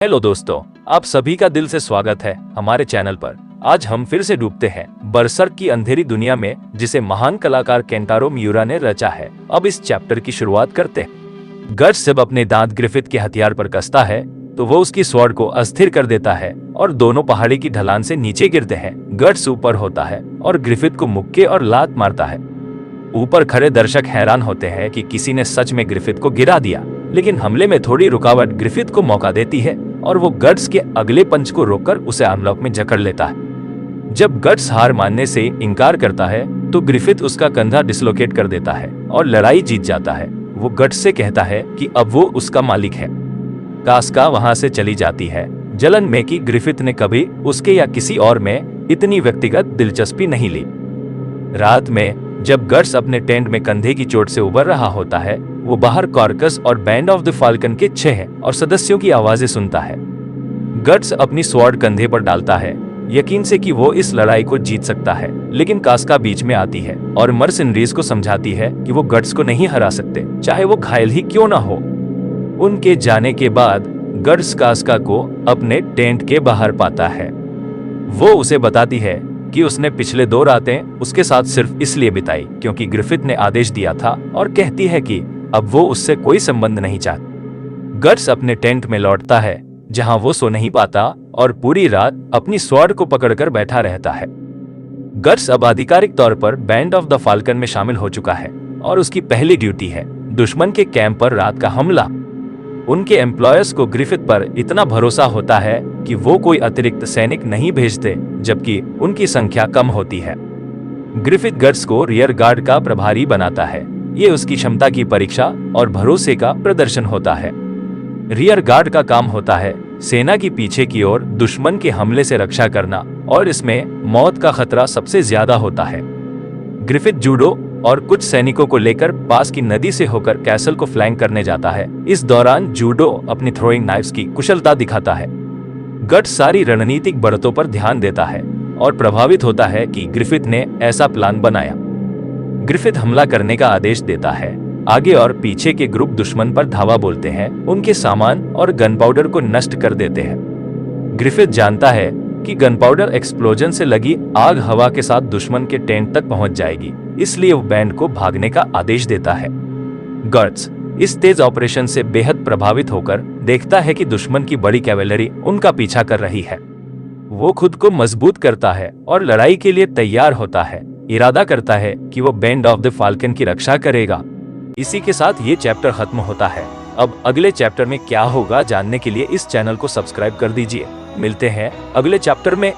Hello दोस्तों, आप सभी का दिल से स्वागत है हमारे चैनल पर। आज हम फिर से डूबते हैं बरसर्क की अंधेरी दुनिया में जिसे महान कलाकार केंटारो मियुरा ने रचा है। अब इस चैप्टर की शुरुआत करते हैं। गट्स जब अपने दांत ग्रिफिथ के हथियार पर कसता है तो वो उसकी स्वॉर्ड को अस्थिर कर देता है और दोनों पहाड़ी की ढलान से नीचे गिरते हैं। गट्स ऊपर होता है और ग्रिफिथ को मुक्के और लात मारता है। ऊपर खड़े दर्शक हैरान होते हैं कि किसी ने सच में ग्रिफिथ को गिरा दिया, लेकिन हमले में थोड़ी रुकावट ग्रिफिथ को मौका देती है और वो गट्स के अगले पंच को रोककर उसे आर्मलॉक में जकड़ लेता है। जब गट्स हार मानने से इनकार करता है तो ग्रिफिथ उसका कंधा डिसलोकेट कर देता है और लड़ाई जीत जाता है। वो गट्स से कहता है कि अब वो उसका मालिक है। कास्का वहां से चली जाती है, जलन में कि ग्रिफिथ ने कभी उसके या किसी और में इतनी व्यक्तिगत दिलचस्पी नहीं ली। रात में जब गट्स अपने टेंट में कंधे की चोट से उबर रहा होता है, वो बाहर कॉर्कस और बैंड ऑफ द फाल्कन के 6 और सदस्यों की आवाजें सुनता है। गट्स अपनी स्वॉर्ड कंधे पर डालता है, यकीन से कि वो इस लड़ाई को जीत सकता है, लेकिन कास्का बीच में आती है और मर्सिनरीज को समझाती है कि वो गट्स को नहीं हरा सकते, चाहे वो घायल ही क्यों ना हो। उनके जाने के बाद गट्स कास्का को अपने टेंट के बाहर पाता है। वो उसे बताती है कि उसने पिछले 2 रातें उसके साथ सिर्फ इसलिए बिताई क्योंकि ग्रिफिथ ने आदेश दिया था, और कहती है कि अब वो उससे कोई संबंध नहीं चाहती। गट्स अपने टेंट में लौटता है जहां वो सो नहीं पाता और पूरी रात अपनी स्वॉर्ड को पकड़कर बैठा रहता है। गट्स अब आधिकारिक तौर पर बैंड ऑफ द फाल्कन में शामिल हो चुका है और उसकी पहली ड्यूटी है दुश्मन के कैंप पर रात का हमला। उनके एम्प्लॉयर्स को ग्रिफिथ पर इतना भरोसा होता है कि वो कोई अतिरिक्त सैनिक नहीं भेजते, जबकि उनकी संख्या कम होती है। ग्रिफिथ गट्स को रियर गार्ड का प्रभारी बनाता है। ये उसकी क्षमता की परीक्षा और भरोसे का प्रदर्शन होता है। रियर गार्ड का काम होता है सेना की पीछे की ओर दुश्मन के हमले से रक्षा करना, और इसमें मौत का खतरा सबसे ज्यादा होता है। ग्रिफिथ जूडो और कुछ सैनिकों को लेकर पास की नदी से होकर कैसल को फ्लैंक करने जाता है। इस दौरान जूडो अपनी थ्रोइंग नाइफ्स की कुशलता दिखाता है। गट्स सारी रणनीतिक बढ़तों पर ध्यान देता है और प्रभावित होता है कि ग्रिफिथ ने ऐसा प्लान बनाया। ग्रिफिथ हमला करने का आदेश देता है। आगे और पीछे के ग्रुप दुश्मन पर धावा बोलते हैं, उनके सामान और गन पाउडर को नष्ट कर देते हैं। ग्रिफिथ जानता है कि गन पाउडर एक्सप्लोजन से लगी आग हवा के साथ दुश्मन के टेंट तक पहुंच जाएगी, इसलिए वो बैंड को भागने का आदेश देता है। गट्स इस तेज ऑपरेशन से बेहद प्रभावित होकर देखता है कि दुश्मन की बड़ी कैवेलरी उनका पीछा कर रही है। वो खुद को मजबूत करता है और लड़ाई के लिए तैयार होता है। इरादा करता है कि वो बैंड ऑफ द फाल्कन की रक्षा करेगा। इसी के साथ ये चैप्टर खत्म होता है। अब अगले चैप्टर में क्या होगा जानने के लिए इस चैनल को सब्सक्राइब कर दीजिए। मिलते हैं अगले चैप्टर में।